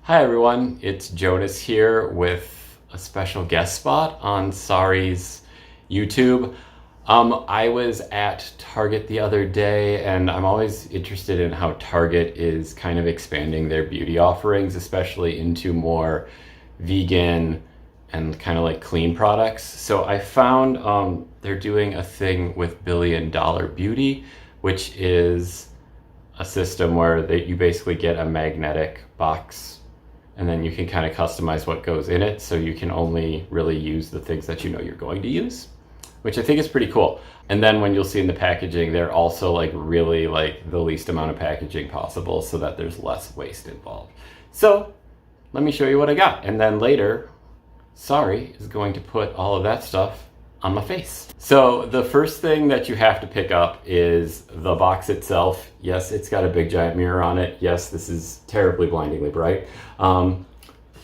Hi everyone, it's Jonas here with a special guest spot on Sari's YouTube. I was at Target the other day and I'm always interested in how Target is kind of expanding their beauty offerings, especially into more vegan and kind of like clean products. So I found they're doing a thing with Billion Dollar Beauty, which is a system where you basically get a magnetic box and then you can kind of customize what goes in it, so you can only really use the things that you know you're going to use, which I think is pretty cool. And then when you'll see in the packaging, they're also like really like the least amount of packaging possible so that there's less waste involved. So let me show you what I got. And then later, Sari is going to put all of that stuff on my face. So the first thing that you have to pick up is the box itself. Yes, it's got a big giant mirror on it. Yes, this is terribly blindingly bright.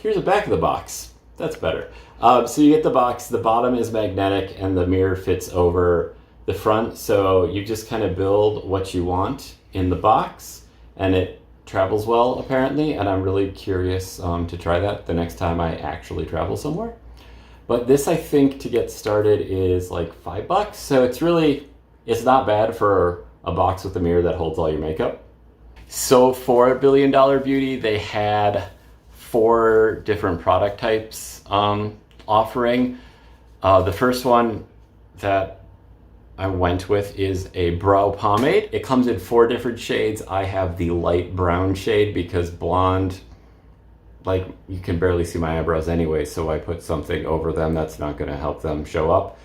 Here's the back of the box. That's better. So you get the box, the bottom is magnetic and the mirror fits over the front. So you just kind of build what you want in the box and it travels well apparently. And I'm really curious to try that the next time I actually travel somewhere. But this, I think, to get started is like $5. So it's not bad for a box with a mirror that holds all your makeup. So for Billion Dollar Beauty, they had 4 different product types offering. The first one that I went with is a brow pomade. It comes in 4 different shades. I have the light brown shade because blonde, like, you can barely see my eyebrows anyway, so I put something over them that's not going to help them show up.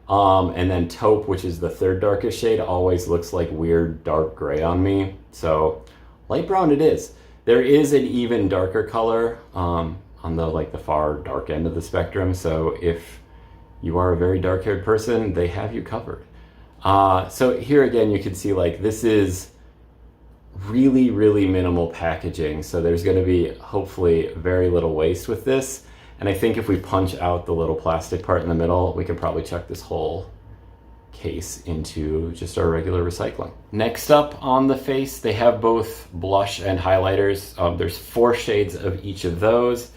And then Taupe, which is the 3rd darkest shade, always looks like weird dark gray on me. So light brown it is. There is an even darker color on the far dark end of the spectrum. So if you are a very dark-haired person, they have you covered. So here again, you can see like this is really minimal packaging, so there's going to be hopefully very little waste with this. And I think if we punch out the little plastic part in the middle, we can probably chuck this whole case into just our regular recycling. Next up on the face, they have both blush and highlighters. There's 4 shades of each of those.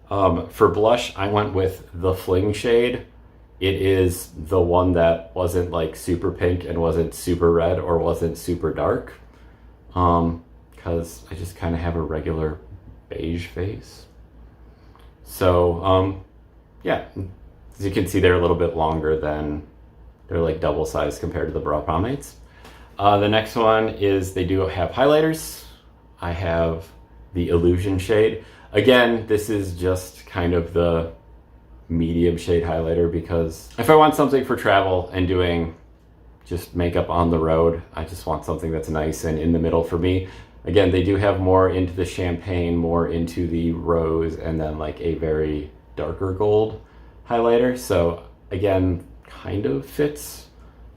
For blush, I went with the Fling shade. It is the one that wasn't like super pink and wasn't super red or wasn't super dark. Because I just kind of have a regular beige face. So, yeah, as you can see, they're a little bit longer they're like double size compared to the brow pomades. The next one is they do have highlighters. I have the Illusion shade. Again, this is just kind of the medium shade highlighter because if I want something for travel and doing just makeup on the road, I just want something that's nice and in the middle for me. Again, they do have more into the champagne, more into the rose, and then like a very darker gold highlighter. So again, kind of fits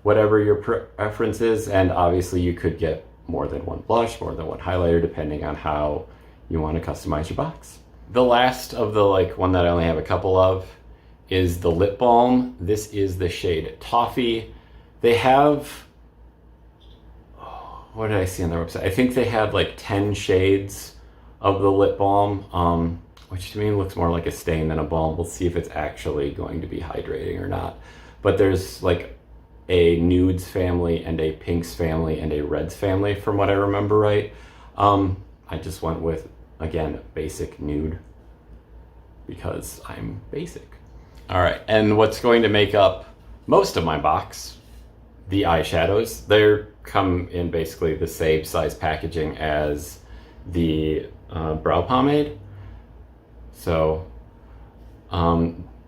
whatever your preference is. And obviously you could get more than one blush, more than one highlighter, depending on how you want to customize your box. The last of the one that I only have a couple of is the lip balm. This is the shade Toffee. They have, what did I see on their website? I think they had like 10 shades of the lip balm, which to me looks more like a stain than a balm. We'll see if it's actually going to be hydrating or not. But there's like a nudes family and a pinks family and a reds family from what I remember right. I just went with, again, basic nude because I'm basic. All right, and what's going to make up most of my box, the eyeshadows. They come in basically the same size packaging as the brow pomade. So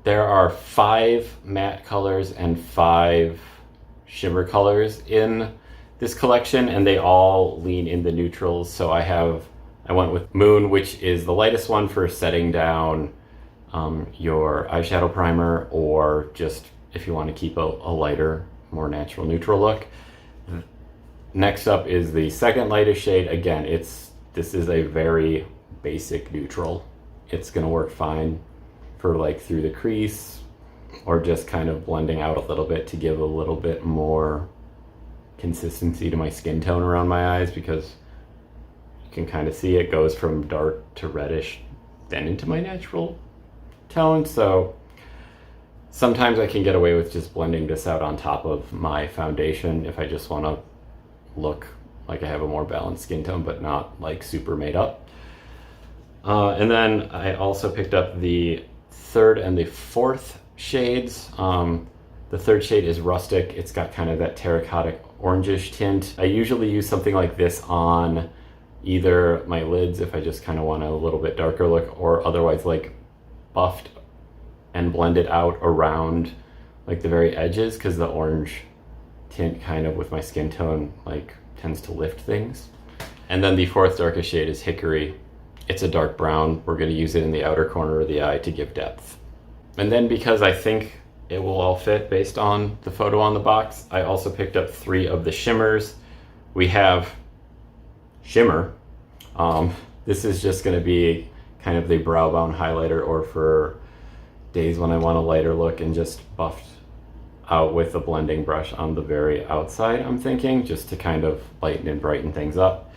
there are 5 matte colors and 5 shimmer colors in this collection, and they all lean in the neutrals. So I went with Moon, which is the lightest one for setting down your eyeshadow primer, or just if you want to keep a lighter, more natural neutral look. Next up is the second lightest shade. Again, this is a very basic neutral. It's gonna work fine for like through the crease or just kind of blending out a little bit to give a little bit more consistency to my skin tone around my eyes, because you can kind of see it goes from dark to reddish then into my natural tone. So sometimes I can get away with just blending this out on top of my foundation if I just want to look like I have a more balanced skin tone, but not like super made up. And then I also picked up the third and the fourth shades. The third shade is Rustic. It's got kind of that terracotta orangish tint. I usually use something like this on either my lids if I just kind of want a little bit darker look, or otherwise like buffed and blended out around like the very edges, because the orange tint kind of with my skin tone like tends to lift things. And then the fourth darkest shade is Hickory. It's a dark brown. We're going to use it in the outer corner of the eye to give depth. And then because I think it will all fit based on the photo on the box, I also picked up 3 of the shimmers. We have Shimmer. This is just going to be kind of the brow bone highlighter, or for days when I want a lighter look and just buffed out with a blending brush on the very outside, I'm thinking, just to kind of lighten and brighten things up.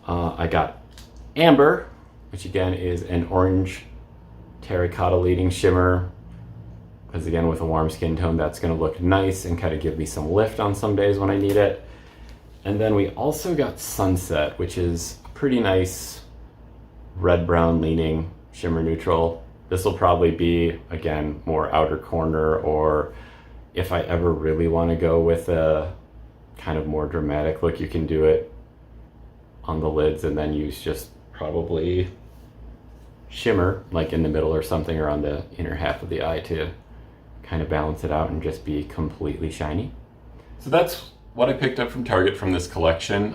I got Amber, which again is an orange terracotta leading shimmer, because again with a warm skin tone that's going to look nice and kind of give me some lift on some days when I need it. And then we also got Sunset, which is a pretty nice red brown leaning shimmer neutral. This will probably be again more outer corner, or if I ever really want to go with a kind of more dramatic look, you can do it on the lids and then use just probably shimmer like in the middle or something, or on the inner half of the eye to kind of balance it out and just be completely shiny. So that's what I picked up from Target from this collection.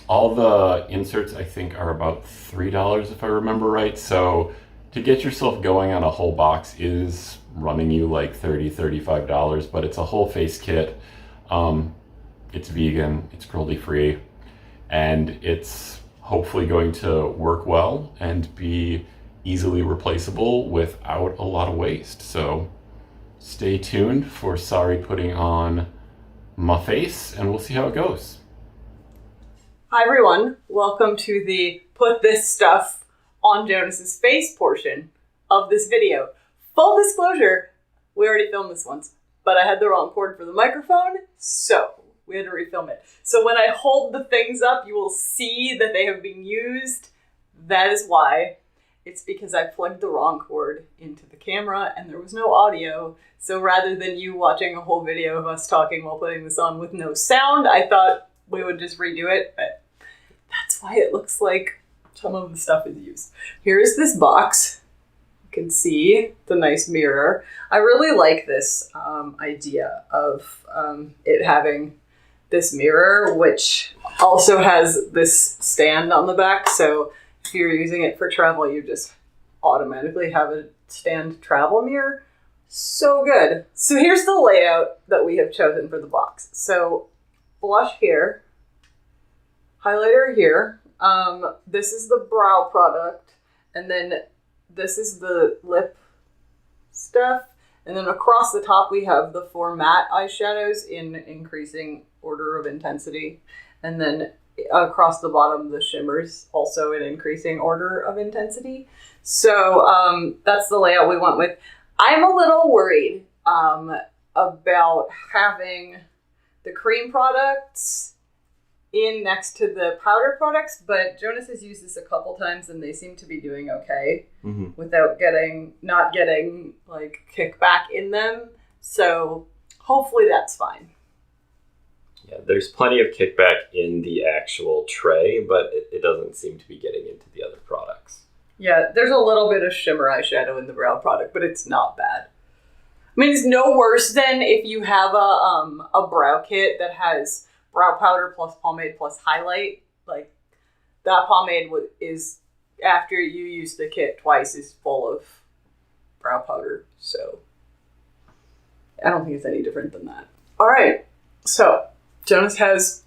All the inserts I think are about $3 if I remember right. So to get yourself going on a whole box is running you like $30, $35, but it's a whole face kit. It's vegan, it's cruelty-free, and it's hopefully going to work well and be easily replaceable without a lot of waste. So stay tuned for Sari putting on my face, and we'll see how it goes. Hi everyone, welcome to the put this stuff on Jonas's face portion of this video. Full disclosure, we already filmed this once, but I had the wrong cord for the microphone, so we had to refilm it. So when I hold the things up, you will see that they have been used. That is why. It's because I plugged the wrong cord into the camera and there was no audio. So rather than you watching a whole video of us talking while putting this on with no sound, I thought we would just redo it, but that's why it looks like some of the stuff is used. Here's this box. You can see the nice mirror. I really like this idea of it having this mirror, which also has this stand on the back. So if you're using it for travel, you just automatically have a stand travel mirror. So good. So here's the layout that we have chosen for the box. So blush here, highlighter here. This is the brow product, and then this is the lip stuff. And then across the top, we have the 4 matte eyeshadows in increasing order of intensity. And then across the bottom, the shimmers also in increasing order of intensity. So that's the layout we went with. I'm a little worried about having the cream products in next to the powder products, but Jonas has used this a couple times and they seem to be doing okay without not getting like kickback in them. So hopefully that's fine. Yeah, there's plenty of kickback in the actual tray, but it doesn't seem to be getting into the other products. Yeah, there's a little bit of shimmer eyeshadow in the brow product, but it's not bad. I mean, it's no worse than if you have a brow kit that has brow powder plus pomade plus highlight. Like, that pomade is, after you use the kit twice, is full of brow powder. So I don't think it's any different than that. All right, so Jonas has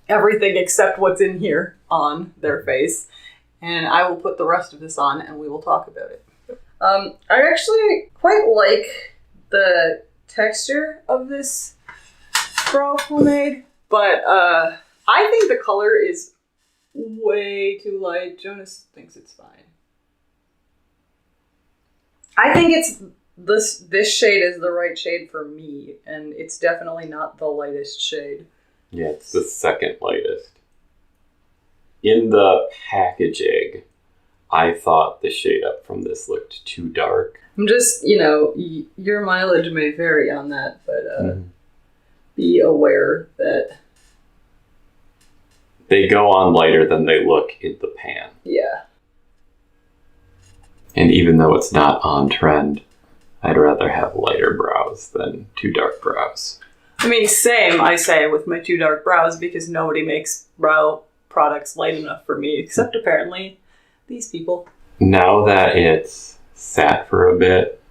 everything except what's in here on their face, and I will put the rest of this on and we will talk about it. I actually quite like the texture of this brow pomade, but I think the color is way too light. Jonas thinks it's fine. I think it's this shade is the right shade for me, and it's definitely not the lightest shade. Yeah, it's the second lightest. In the packaging, I thought the shade up from this looked too dark. I'm just, your mileage may vary on that, but be aware that they go on lighter than they look in the pan. Yeah. And even though it's not on trend, I'd rather have lighter brows than too dark brows. I mean, same, I say, with my too dark brows, because nobody makes brow products light enough for me, except apparently these people. Now that it's sat for a bit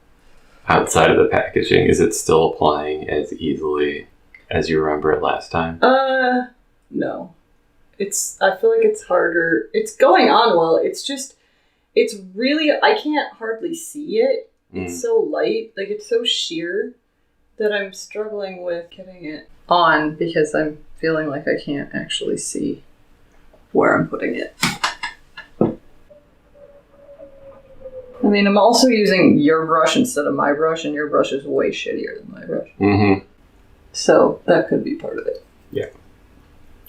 outside of the packaging, is it still applying as easily as you remember it last time? No. I feel like it's harder. It's going on well. It's really, I can't hardly see it. It's so light, like it's so sheer that I'm struggling with getting it on because I'm feeling like I can't actually see where I'm putting it. I mean, I'm also using your brush instead of my brush, and your brush is way shittier than my brush. Mm-hmm. So that could be part of it. Yeah.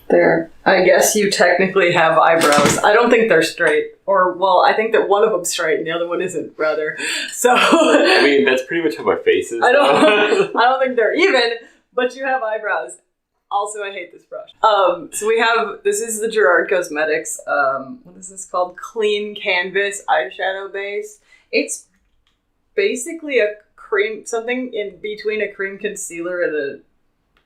There. I guess you technically have eyebrows. I don't think they're straight. Or, well, I think that one of them's straight and the other one isn't, rather. So... I mean, that's pretty much how my face is. I don't think they're even, but you have eyebrows. Also, I hate this brush. So we have, this is the Gerard Cosmetics, what is this called? Clean Canvas Eyeshadow Base. It's basically a cream, something in between a cream concealer and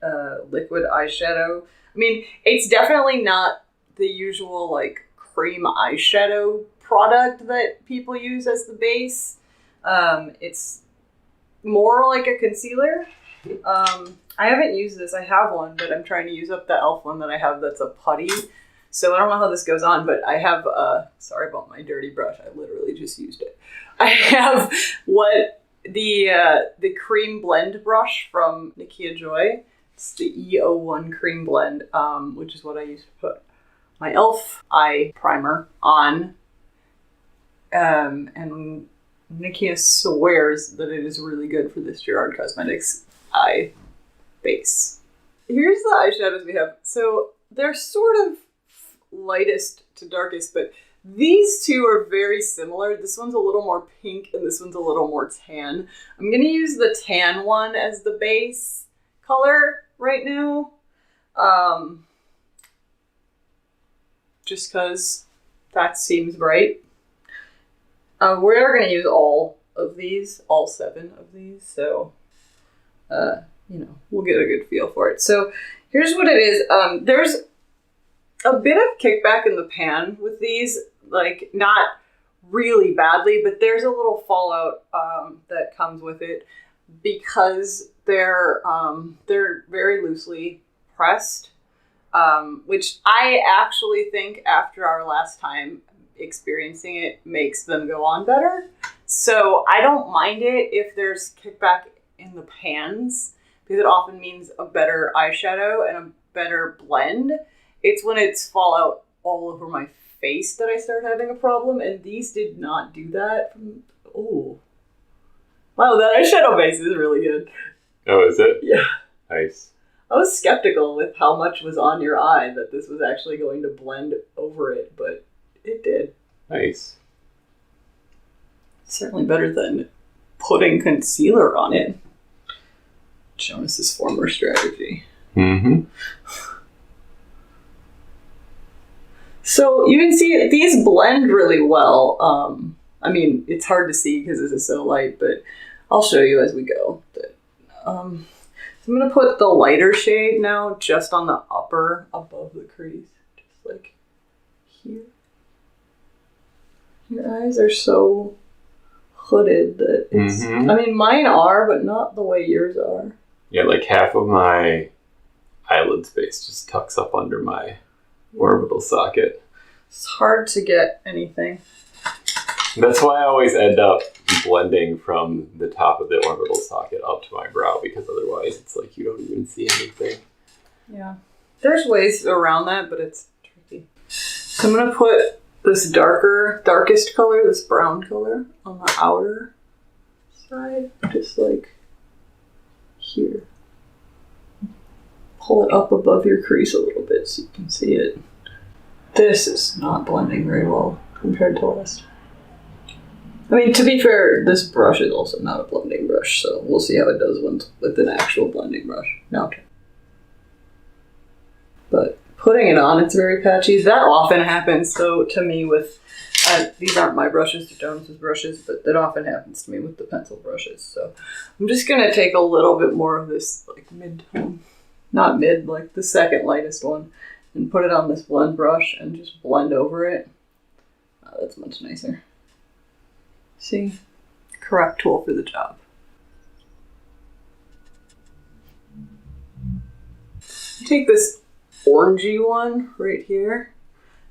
a liquid eyeshadow. I mean, it's definitely not the usual, like, cream eyeshadow product that people use as the base. It's more like a concealer. I haven't used this. I have one, but I'm trying to use up the e.l.f. one that I have that's a putty. So I don't know how this goes on, but I have, sorry about my dirty brush. I literally just used it. I have what the cream blend brush from Nikia Joy. It's the E01 cream blend, which is what I use to put my e.l.f. eye primer on. And Nikia swears that it is really good for this Gerard Cosmetics eye base. Here's the eyeshadows we have. So they're sort of lightest to darkest, but these two are very similar. This one's a little more pink and this one's a little more tan. I'm going to use the tan one as the base color right now. Just because that seems right. We are going to use all of these, all 7 of these, so, we'll get a good feel for it. So here's what it is. There's a bit of kickback in the pan with these, like, not really badly, but there's a little fallout that comes with it because they're very loosely pressed, which I actually think after our last time experiencing it makes them go on better. So I don't mind it if there's kickback in the pans because it often means a better eyeshadow and a better blend. It's when it's fallout all over my face that I start having a problem, and these did not do that. Oh. Wow, that eyeshadow base is really good. Oh, is it? Yeah. Nice. I was skeptical with how much was on your eye that this was actually going to blend over it, but it did. Nice. Certainly better than putting concealer on it. Jonas's former strategy. Mm-hmm. So you can see these blend really well. I mean, it's hard to see because this is so light, but I'll show you as we go. So I'm going to put the lighter shade now just on the upper above the crease. Just like here. Your eyes are so hooded that it's... I mean, mine are, but not the way yours are. Yeah, like half of my eyelid space just tucks up under my orbital socket. It's hard to get anything. That's why I always end up blending from the top of the orbital socket up to my brow, because otherwise it's like you don't even see anything. Yeah. There's ways around that, but it's tricky. So I'm going to put this darkest color, this brown color, on the outer side, just like here. Pull it up above your crease a little bit so you can see it. This is not blending very well compared to last. I mean, to be fair, this brush is also not a blending brush, so we'll see how it does with an actual blending brush. No, okay. But putting it on, it's very patchy. That often happens, though, to me with, these aren't my brushes, they're Jonas's brushes, but that often happens to me with the pencil brushes. So I'm just going to take a little bit more of this, like, mid-tone. Not mid, like the second lightest one, and put it on this blend brush and just blend over it. Oh, that's much nicer. See? Correct tool for the job. Take this orangey one right here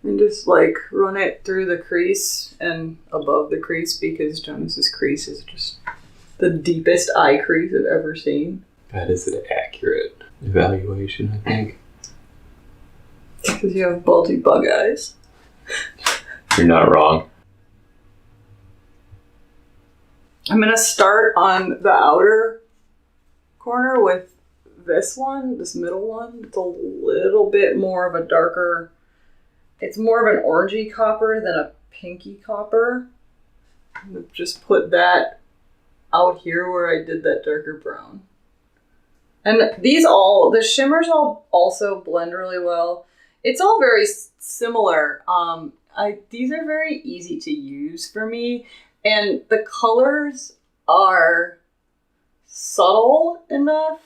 and just like run it through the crease and above the crease, because Jonas's crease is just the deepest eye crease I've ever seen. That is an accurate evaluation, I think. Because you have bulgy bug eyes. You're not wrong. I'm going to start on the outer corner with this one, this middle one. It's a little bit more of a darker, it's more of an orangey copper than a pinky copper. I'm going to just put that out here where I did that darker brown. And the shimmers all also blend really well. It's all very similar. These are very easy to use for me, and the colors are subtle enough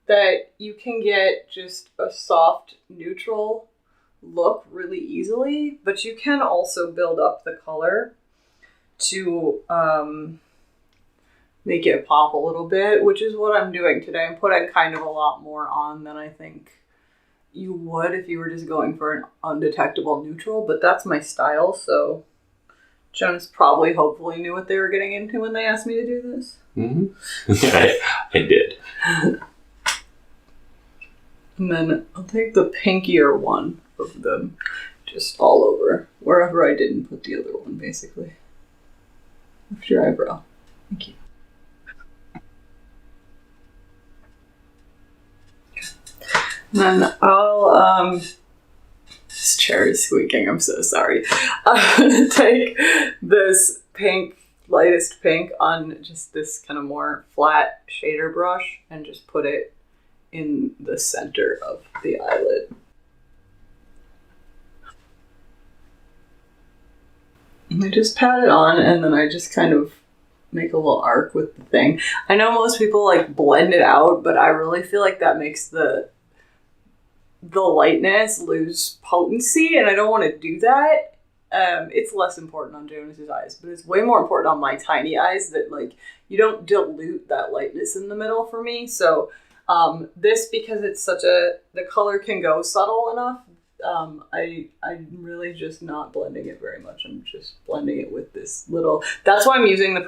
that you can get just a soft neutral look really easily, but you can also build up the color to make it pop a little bit, which is what I'm doing today. I'm putting kind of a lot more on than I think you would if you were just going for an undetectable neutral, but that's my style, so Jonas probably hopefully knew what they were getting into when they asked me to do this. Mm-hmm. Yeah, I did. And then I'll take the pinkier one of them just all over, wherever I didn't put the other one, basically. Lift your eyebrow. Thank you. And then I'll, this chair is squeaking, I'm so sorry. I'm gonna take this pink, lightest pink on just this kind of more flat shader brush and just put it in the center of the eyelid. And I just pat it on, and then I just kind of make a little arc with the thing. I know most people like blend it out, but I really feel like that makes the lightness lose potency, and I don't want to do that. It's less important on Jonas's eyes, but it's way more important on my tiny eyes that like you don't dilute that lightness in the middle for me. So this, because it's the color can go subtle enough, I'm really just not blending it very much. I'm just blending it with this little, that's why I'm using the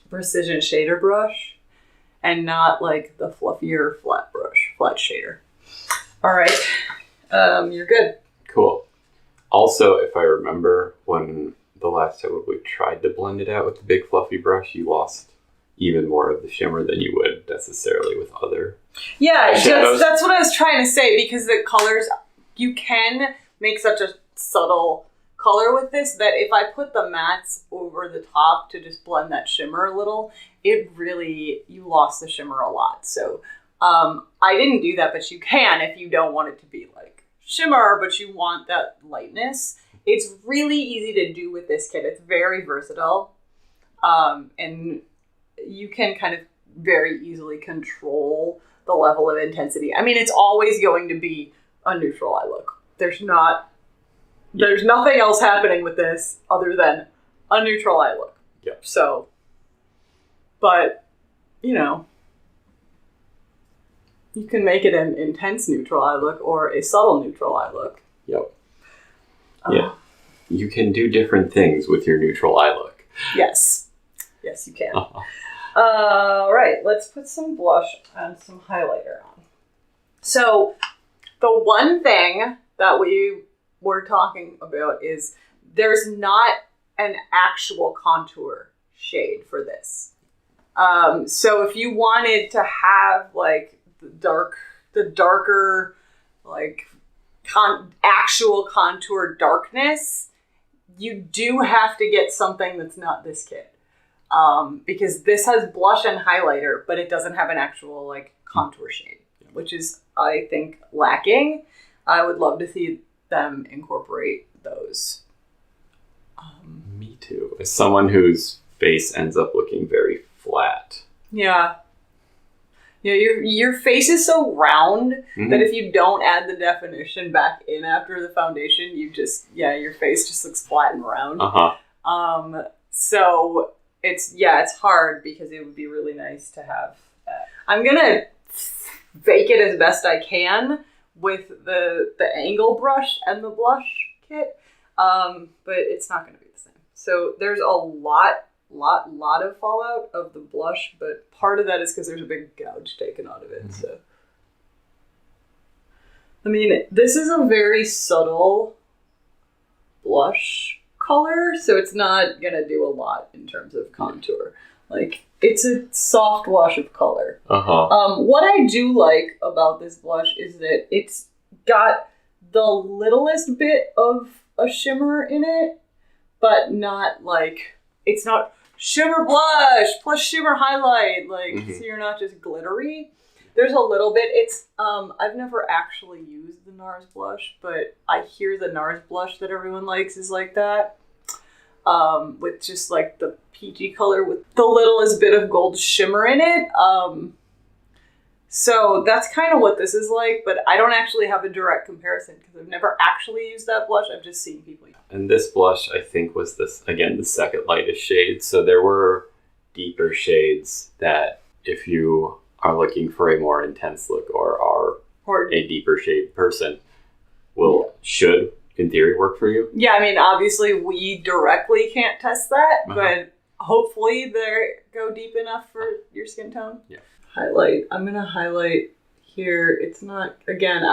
precision shader brush and not like the fluffier flat shader. All right, you're good. Cool. Also, if I remember, when the last time we tried to blend it out with the big fluffy brush, you lost even more of the shimmer than you would necessarily with other shadows. That's what I was trying to say, because the colors, you can make such a subtle color with this that if I put the mattes over the top to just blend that shimmer a little, you lost the shimmer a lot. So I didn't do that, but you can if you don't want it to be like shimmer, but you want that lightness. It's really easy to do with this kit. It's very versatile. And you can kind of very easily control the level of intensity. I mean, it's always going to be a neutral eye look. There's nothing else happening with this other than a neutral eye look. Yep. So, but, you can make it an intense neutral eye look or a subtle neutral eye look. Yep. Yeah. You can do different things with your neutral eye look. Yes. Yes, you can. All right, let's put some blush and some highlighter on. So the one thing that we were talking about is there's not an actual contour shade for this. So if you wanted to have like the darker, like actual contour darkness, you do have to get something that's not this kit. Because this has blush and highlighter, but it doesn't have an actual like contour shade, which is, I think, lacking. I would love to see them incorporate those. Me too. As someone whose face ends up looking very flat. Yeah. Yeah, your face is so round that if you don't add the definition back in after the foundation, your face just looks flat and round. So it's hard because it would be really nice to have that. I'm gonna fake it as best I can with the angle brush and the blush kit, but it's not gonna be the same. So there's a lot of fallout of the blush, but part of that is because there's a big gouge taken out of it. So, I mean, this is a very subtle blush color, so it's not gonna do a lot in terms of contour. Like, it's a soft wash of color. What I do like about this blush is that it's got the littlest bit of a shimmer in it, but not like, it's not shimmer blush plus shimmer highlight, like, so you're not just glittery. There's a little bit. It's I've never actually used the NARS blush, but I hear the NARS blush that everyone likes is like that, with just like the peachy color with the littlest bit of gold shimmer in it. So that's kind of what this is like, but I don't actually have a direct comparison because I've never actually used that blush. I've just seen people use it. And this blush, I think, was the second lightest shade. So there were deeper shades that if you are looking for a more intense look or are a deeper shade person, should, in theory, work for you. Yeah, I mean, obviously we directly can't test that, but hopefully they go deep enough for your skin tone. Yeah. Highlight. I'm going to highlight here. It's not, again,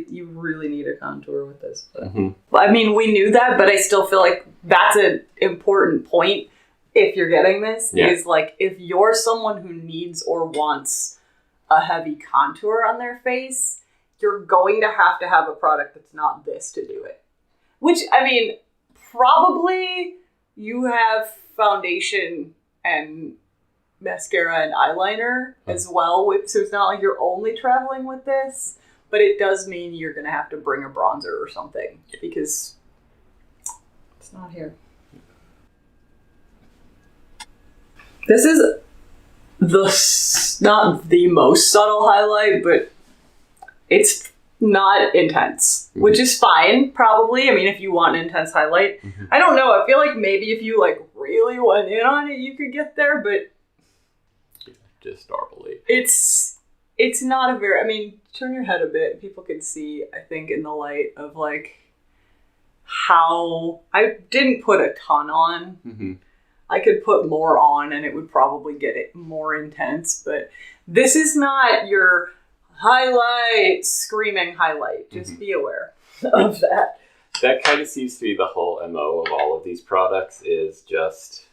you really need a contour with this. But, I mean, we knew that, but I still feel like that's an important point if you're getting this, is like, if you're someone who needs or wants a heavy contour on their face, you're going to have a product that's not this to do it. Which, I mean, probably you have foundation and mascara and eyeliner as well, so it's not like you're only traveling with this, but it does mean you're going to have to bring a bronzer or something because it's not here. This is not the most subtle highlight, but it's not intense, which is fine, probably. I mean, if you want an intense highlight. I don't know. I feel like maybe if you like really went in on it, you could get there, but just normally. It's not a very, I mean, turn your head a bit. People can see, I think, in the light of like how I didn't put a ton on. I could put more on and it would probably get it more intense, but this is not your highlight, screaming highlight. Just be aware of that. That kind of seems to be the whole MO of all of these products, is just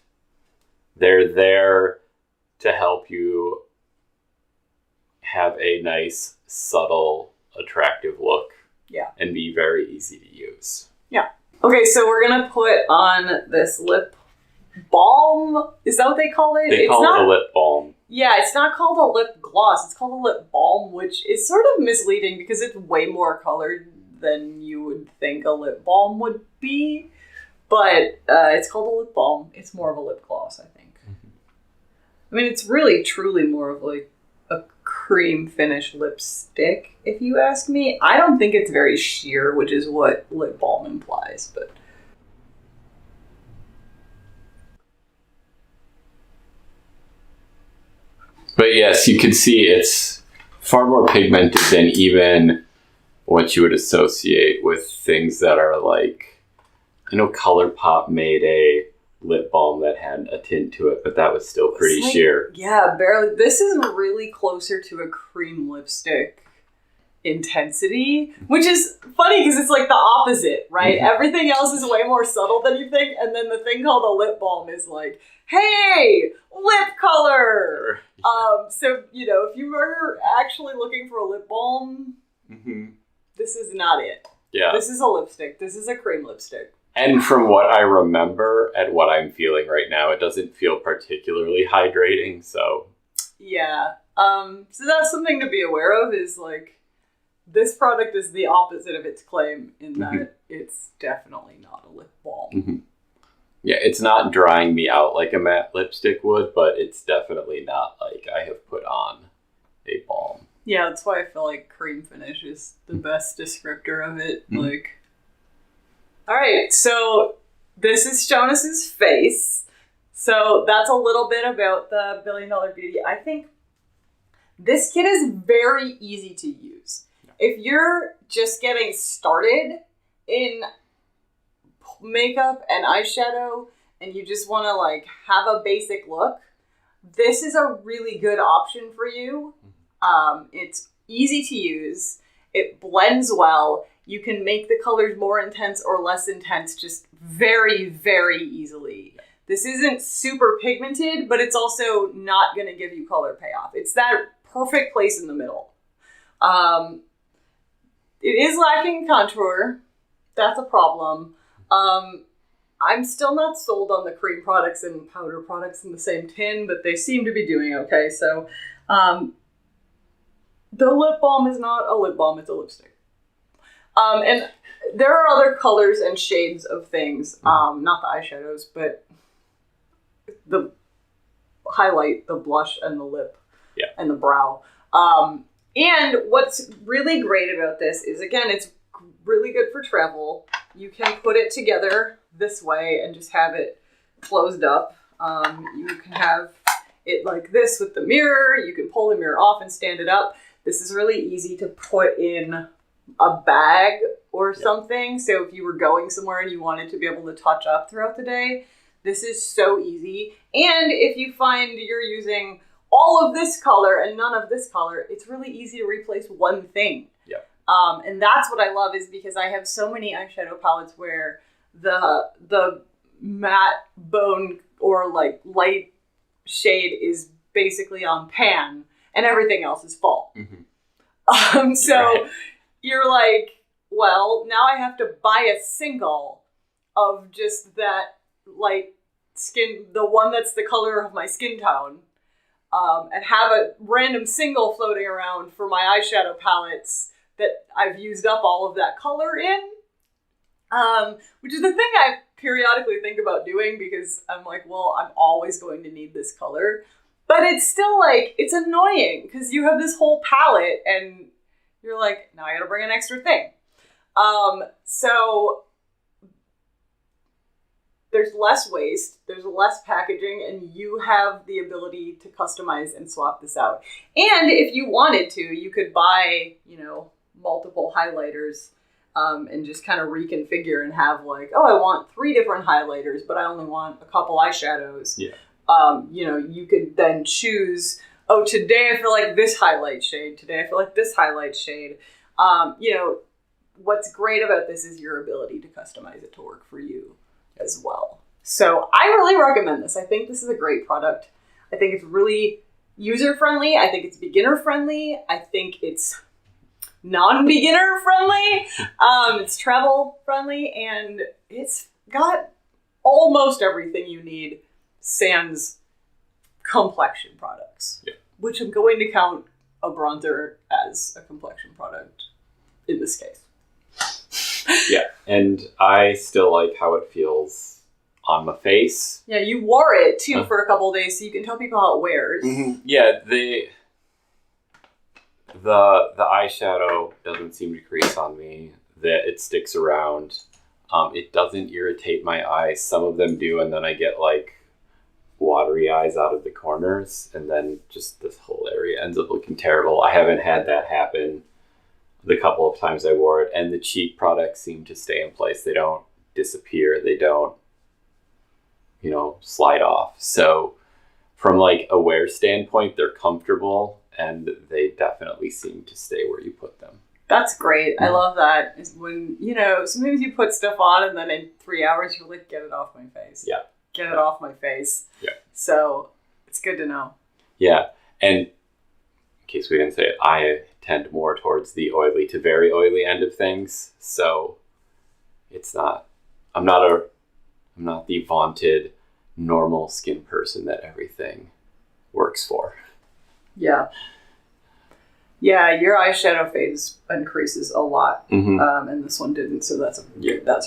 they're there to help you have a nice, subtle, attractive look. Yeah. And be very easy to use. Yeah. Okay, so we're going to put on this lip balm. Is that what they call it? They call it a lip balm. Yeah, it's not called a lip gloss. It's called a lip balm, which is sort of misleading because it's way more colored than you would think a lip balm would be. But it's called a lip balm. It's more of a lip gloss, I think. I mean, it's really, truly more of like a cream finish lipstick, if you ask me. I don't think it's very sheer, which is what lip balm implies, but... But yes, you can see it's far more pigmented than even what you would associate with things that are like, I know ColourPop made a lip balm that had a tint to it, but that was still pretty sheer. Yeah, barely. This is really closer to a cream lipstick intensity, which is funny because it's like the opposite, right? Everything else is way more subtle than you think, and then the thing called a lip balm is like, hey, lip color. So if you were actually looking for a lip balm, this is not it. Yeah. This is a lipstick. This is a cream lipstick. And from what I remember and what I'm feeling right now, it doesn't feel particularly hydrating. So yeah. So that's something to be aware of, is like, this product is the opposite of its claim in that it's definitely not a lip balm. Yeah, it's not drying me out like a matte lipstick would, but it's definitely not like I have put on a balm. Yeah, that's why I feel like cream finish is the best descriptor of it. Like, all right, so this is Jonas's face. So that's a little bit about the $1 Billion Beauty. I think this kit is very easy to use. If you're just getting started in makeup and eyeshadow and you just want to like have a basic look, this is a really good option for you. It's easy to use. It blends well. You can make the colors more intense or less intense just very, very easily. This isn't super pigmented, but it's also not going to give you color payoff. It's that perfect place in the middle. It is lacking contour. That's a problem. I'm still not sold on the cream products and powder products in the same tin, but they seem to be doing okay. So the lip balm is not a lip balm, it's a lipstick. And there are other colors and shades of things, not the eyeshadows, but the highlight, the blush, and the lip, and the brow. And what's really great about this is, again, it's really good for travel. You can put it together this way and just have it closed up. You can have it like this with the mirror. You can pull the mirror off and stand it up. This is really easy to put in a bag or something. So if you were going somewhere and you wanted to be able to touch up throughout the day, this is so easy. And if you find you're using all of this color and none of this color, it's really easy to replace one thing. And that's what I love, is because I have so many eyeshadow palettes where the matte bone or like light shade is basically on pan and everything else is fall. So you're like, well, now I have to buy a single of just that light skin, the one that's the color of my skin tone, and have a random single floating around for my eyeshadow palettes that I've used up all of that color in, which is the thing I periodically think about doing, because I'm like, well, I'm always going to need this color. But it's still like, it's annoying because you have this whole palette and you're like, now I gotta bring an extra thing. So there's less waste, there's less packaging, and you have the ability to customize and swap this out. And if you wanted to, you could buy, multiple highlighters and just kind of reconfigure and have like, oh, I want 3 different highlighters, but I only want a couple eyeshadows. You could then choose, oh, today I feel like this highlight shade, today I feel like this highlight shade. What's great about this is your ability to customize it to work for you as well. So I really recommend this. I think this is a great product. I think it's really user-friendly. I think it's beginner-friendly. I think it's non-beginner friendly. It's travel friendly, and it's got almost everything you need sans complexion products, which I'm going to count a bronzer as a complexion product in this case. And I still like how it feels on my face. Yeah, you wore it too for a couple of days, so you can tell people how it wears. Yeah, the eyeshadow doesn't seem to crease on me. That it sticks around. It doesn't irritate my eyes. Some of them do, and then I get like watery eyes out of the corners, and then just this whole area ends up looking terrible. I haven't had that happen the couple of times I wore it, and the cheek products seem to stay in place. They don't disappear. They don't, slide off. So from like a wear standpoint, they're comfortable, and they definitely seem to stay where you put them. That's great. I love that. Is when, sometimes you put stuff on and then in 3 hours you're like, get it off my face. Yeah. Get it off my face. Yeah. So it's good to know. Yeah. And in case we didn't say it, I tend more towards the oily to very oily end of things. So it's not, I'm not the vaunted normal skin person that everything works for. Yeah. Yeah, your eyeshadow phase increases a lot, and this one didn't, so that's a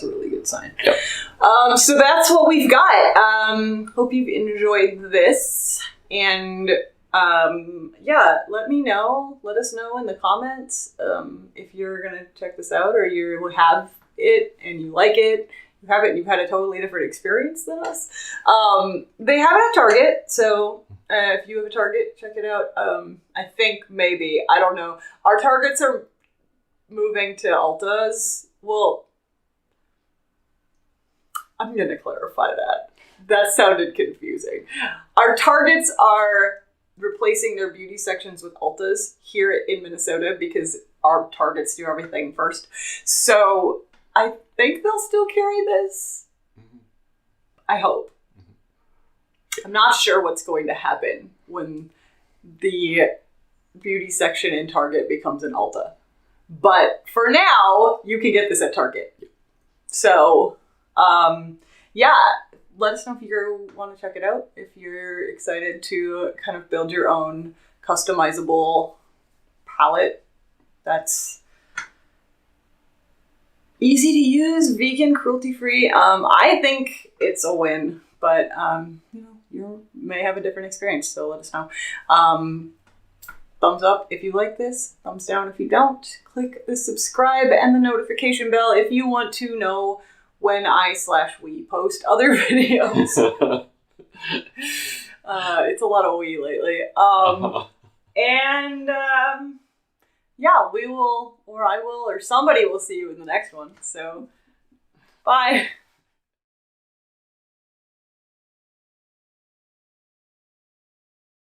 really good sign. Yep. So that's what we've got. Hope you've enjoyed this, and let me know. Let us know in the comments if you're gonna check this out or you have it and you like it. You have it and you've had a totally different experience than us. They have it at Target, so if you have a Target, check it out. I think maybe, I don't know. Our Targets are moving to Ulta's. Well, I'm going to clarify that. That sounded confusing. Our Targets are replacing their beauty sections with Ulta's here in Minnesota because our Targets do everything first. So I think they'll still carry this. I hope. I'm not sure what's going to happen when the beauty section in Target becomes an Ulta. But for now, you can get this at Target. So, let us know if you want to check it out. If you're excited to kind of build your own customizable palette that's easy to use, vegan, cruelty-free. I think it's a win, but you may have a different experience, so let us know. Thumbs up if you like this, thumbs down if you don't. Click the subscribe and the notification bell if you want to know when we post other videos. It's a lot of we lately. And we will, or I will, or somebody will see you in the next one. So, bye.